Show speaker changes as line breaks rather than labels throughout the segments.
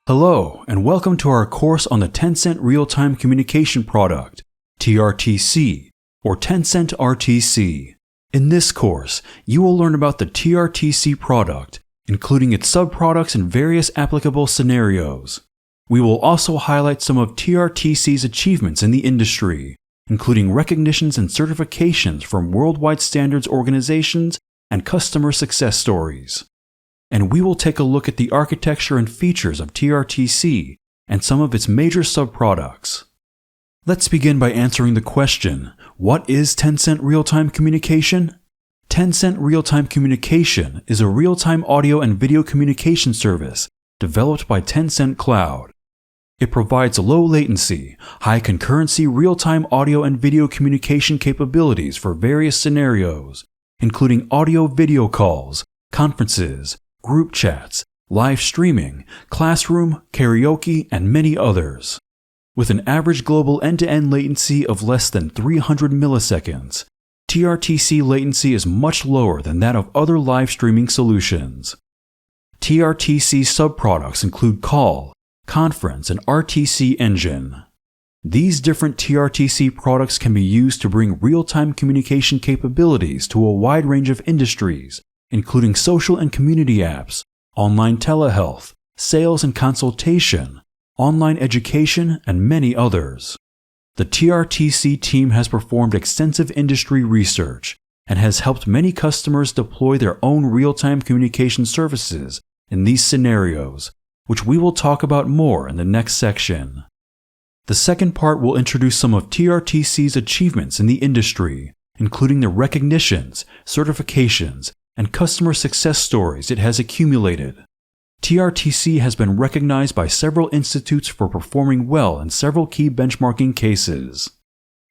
Hello, and welcome to our course on the Tencent Real-Time Communication Product, TRTC, or Tencent RTC. In this course, you will learn about the TRTC product, including its subproducts and various applicable scenarios. We will also highlight some of TRTC's achievements in the industry, including recognitions and certifications from worldwide standards organizations and customer success stories. And we will take a look at the architecture and features of TRTC and some of its major subproducts. Let's begin by answering the question, what is Tencent Real-Time Communication? Tencent Real-Time Communication is a real-time audio and video communication service developed by Tencent Cloud. It provides low latency, high concurrency real-time audio and video communication capabilities for various scenarios, including audio-video calls, conferences, group chats, live streaming, classroom, karaoke, and many others. With an average global end-to-end latency of less than 300 milliseconds, TRTC latency is much lower than that of other live streaming solutions. TRTC subproducts include Call, Conference, and RTC Engine. These different TRTC products can be used to bring real-time communication capabilities to a wide range of industries, including social and community apps, online telehealth, sales and consultation, online education, and many others. The TRTC team has performed extensive industry research and has helped many customers deploy their own real-time communication services in these scenarios, which we will talk about more in the next section. The second part will introduce some of TRTC's achievements in the industry, including the recognitions, certifications, and customer success stories it has accumulated. TRTC has been recognized by several institutes for performing well in several key benchmarking cases.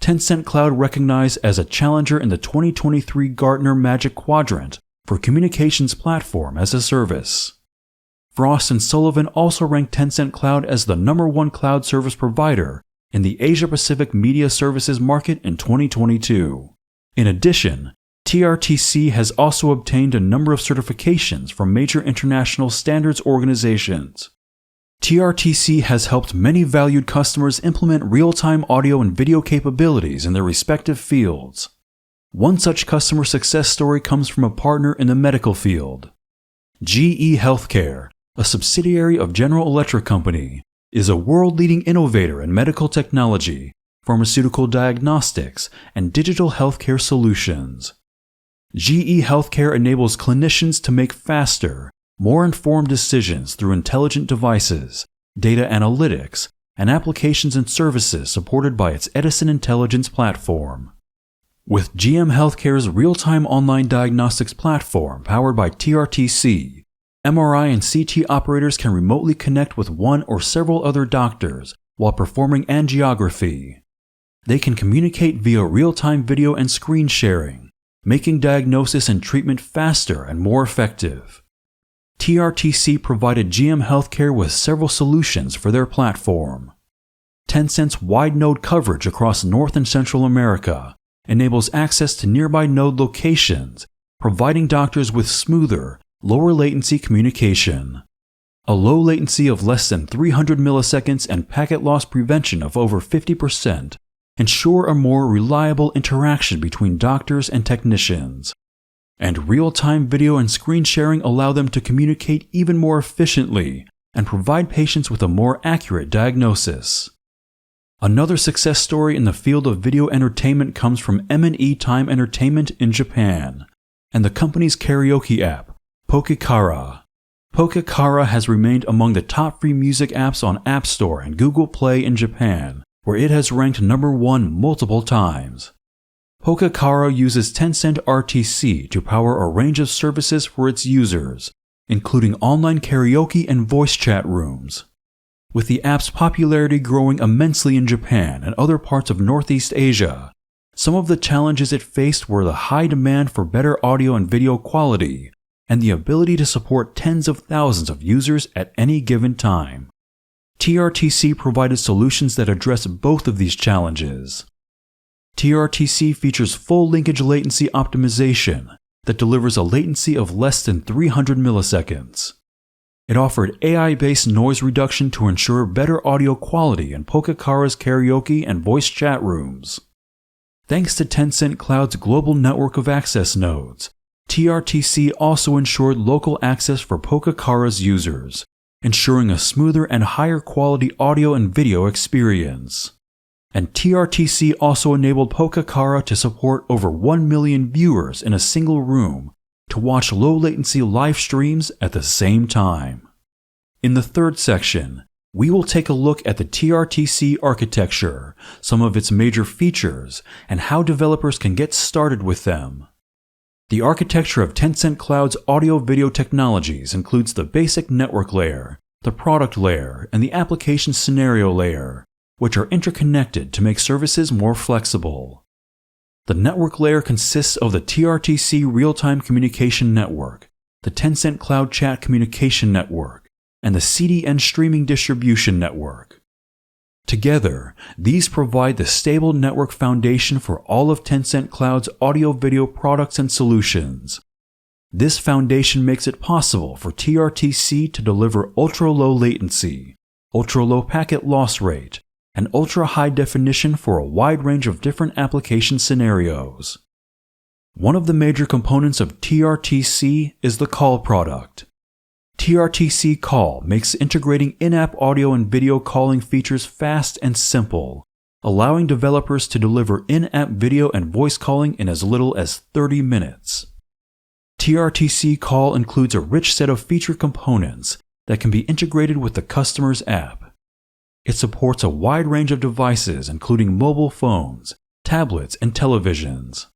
Tencent Cloud recognized as a challenger in the 2023 Gartner Magic Quadrant for Communications Platform as a Service. Frost & Sullivan also ranked Tencent Cloud as the #1 cloud service provider in the Asia-Pacific media services market in 2022. In addition, TRTC has also obtained a number of certifications from major international standards organizations. TRTC has helped many valued customers implement real-time audio and video capabilities in their respective fields. One such customer success story comes from a partner in the medical field. GE Healthcare, a subsidiary of General Electric Company, is a world-leading innovator in medical technology, pharmaceutical diagnostics, and digital healthcare solutions. GE Healthcare enables clinicians to make faster, more informed decisions through intelligent devices, data analytics, and applications and services supported by its Edison Intelligence platform. With GM Healthcare's real-time online diagnostics platform powered by TRTC, MRI and CT operators can remotely connect with one or several other doctors while performing angiography. They can communicate via real-time video and screen sharing, making diagnosis and treatment faster and more effective. TRTC provided GM Healthcare with several solutions for their platform. Tencent's wide node coverage across North and Central America enables access to nearby node locations, providing doctors with smoother, lower latency communication. A low latency of less than 300 milliseconds and packet loss prevention of over 50% ensure a more reliable interaction between doctors and technicians. And real-time video and screen sharing allow them to communicate even more efficiently and provide patients with a more accurate diagnosis. Another success story in the field of video entertainment comes from M&E Time Entertainment in Japan and the company's karaoke app, Pokekara. Pokekara has remained among the top free music apps on App Store and Google Play in Japan, where it has ranked #1 multiple times. Pokekara uses Tencent RTC to power a range of services for its users, including online karaoke and voice chat rooms. With the app's popularity growing immensely in Japan and other parts of Northeast Asia, some of the challenges it faced were the high demand for better audio and video quality and the ability to support tens of thousands of users at any given time. TRTC provided solutions that address both of these challenges. TRTC features full linkage latency optimization that delivers a latency of less than 300 milliseconds. It offered AI-based noise reduction to ensure better audio quality in Pokakara's karaoke and voice chat rooms. Thanks to Tencent Cloud's global network of access nodes, TRTC also ensured local access for Pokakara's users, ensuring a smoother and higher quality audio and video experience. And TRTC also enabled Pokakara to support over 1 million viewers in a single room to watch low-latency live streams at the same time. In the third section, we will take a look at the TRTC architecture, some of its major features, and how developers can get started with them. The architecture of Tencent Cloud's audio-video technologies includes the basic network layer, the product layer, and the application scenario layer, which are interconnected to make services more flexible. The network layer consists of the TRTC Real-Time Communication Network, the Tencent Cloud Chat Communication Network, and the CDN Streaming Distribution Network. Together, these provide the stable network foundation for all of Tencent Cloud's audio-video products and solutions. This foundation makes it possible for TRTC to deliver ultra-low latency, ultra-low packet loss rate, and ultra-high definition for a wide range of different application scenarios. One of the major components of TRTC is the call product. TRTC Call makes integrating in-app audio and video calling features fast and simple, allowing developers to deliver in-app video and voice calling in as little as 30 minutes. TRTC Call includes a rich set of feature components that can be integrated with the customer's app. It supports a wide range of devices including mobile phones, tablets, and televisions.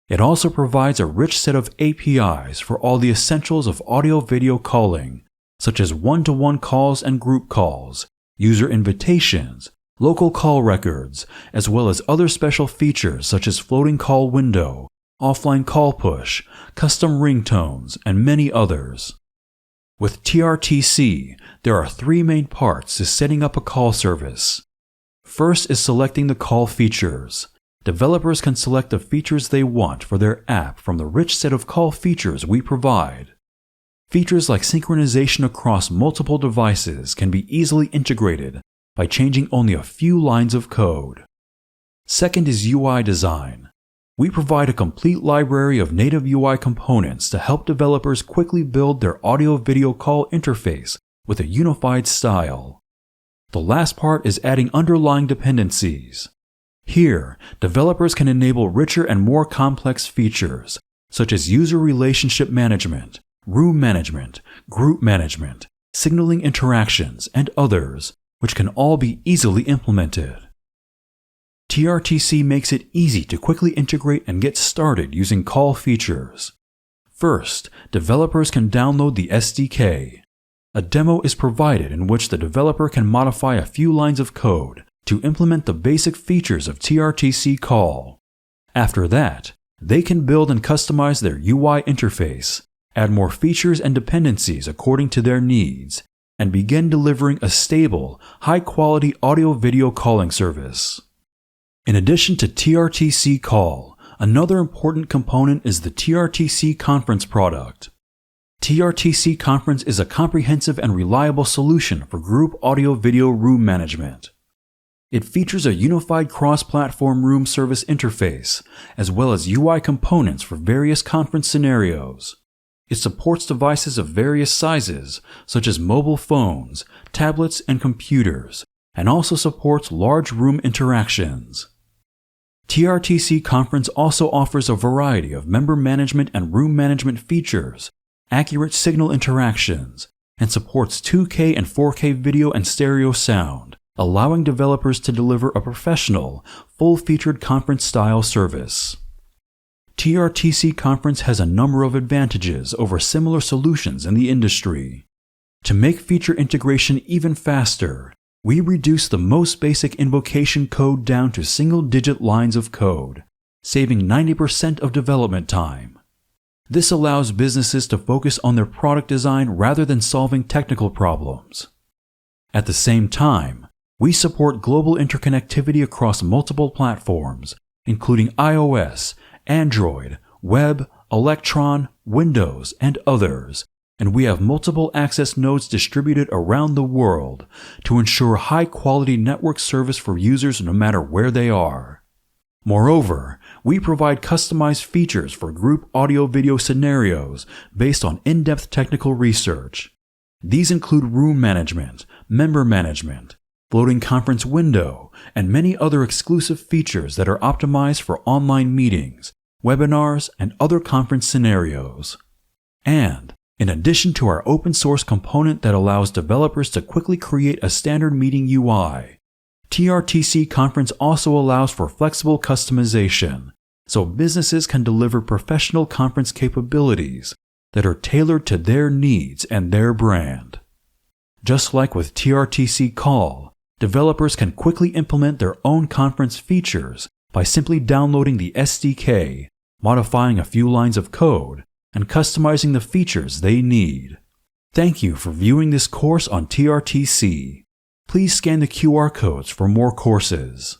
It also provides a rich set of APIs for all the essentials of audio-video calling, such as one-to-one calls and group calls, user invitations, local call records, as well as other special features such as floating call window, offline call push, custom ringtones, and many others. With TRTC, there are three main parts to setting up a call service. First is selecting the call features. Developers can select the features they want for their app from the rich set of call features we provide. Features like synchronization across multiple devices can be easily integrated by changing only a few lines of code. Second is UI design. We provide a complete library of native UI components to help developers quickly build their audio-video call interface with a unified style. The last part is adding underlying dependencies. Here, developers can enable richer and more complex features, such as user relationship management, room management, group management, signaling interactions, and others, which can all be easily implemented. TRTC makes it easy to quickly integrate and get started using call features. First, developers can download the SDK. A demo is provided in which the developer can modify a few lines of code to implement the basic features of TRTC Call. After that, they can build and customize their UI interface, add more features and dependencies according to their needs, and begin delivering a stable, high-quality audio-video calling service. In addition to TRTC Call, another important component is the TRTC Conference product. TRTC Conference is a comprehensive and reliable solution for group audio-video room management. It features a unified cross-platform room service interface, as well as UI components for various conference scenarios. It supports devices of various sizes, such as mobile phones, tablets, and computers, and also supports large room interactions. TRTC Conference also offers a variety of member management and room management features, accurate signal interactions, and supports 2K and 4K video and stereo sound, allowing developers to deliver a professional, full-featured conference-style service. TRTC Conference has a number of advantages over similar solutions in the industry. To make feature integration even faster, we reduce the most basic invocation code down to single-digit lines of code, saving 90% of development time. This allows businesses to focus on their product design rather than solving technical problems. At the same time, we support global interconnectivity across multiple platforms, including iOS, Android, web, Electron, Windows, and others, and we have multiple access nodes distributed around the world to ensure high-quality network service for users no matter where they are. Moreover, we provide customized features for group audio-video scenarios based on in-depth technical research. These include room management, member management, floating conference window, and many other exclusive features that are optimized for online meetings, webinars, and other conference scenarios. And, in addition to our open source component that allows developers to quickly create a standard meeting UI, TRTC Conference also allows for flexible customization, so businesses can deliver professional conference capabilities that are tailored to their needs and their brand. Just like with TRTC Call, developers can quickly implement their own conference features by simply downloading the SDK, modifying a few lines of code, and customizing the features they need. Thank you for viewing this course on TRTC. Please scan the QR codes for more courses.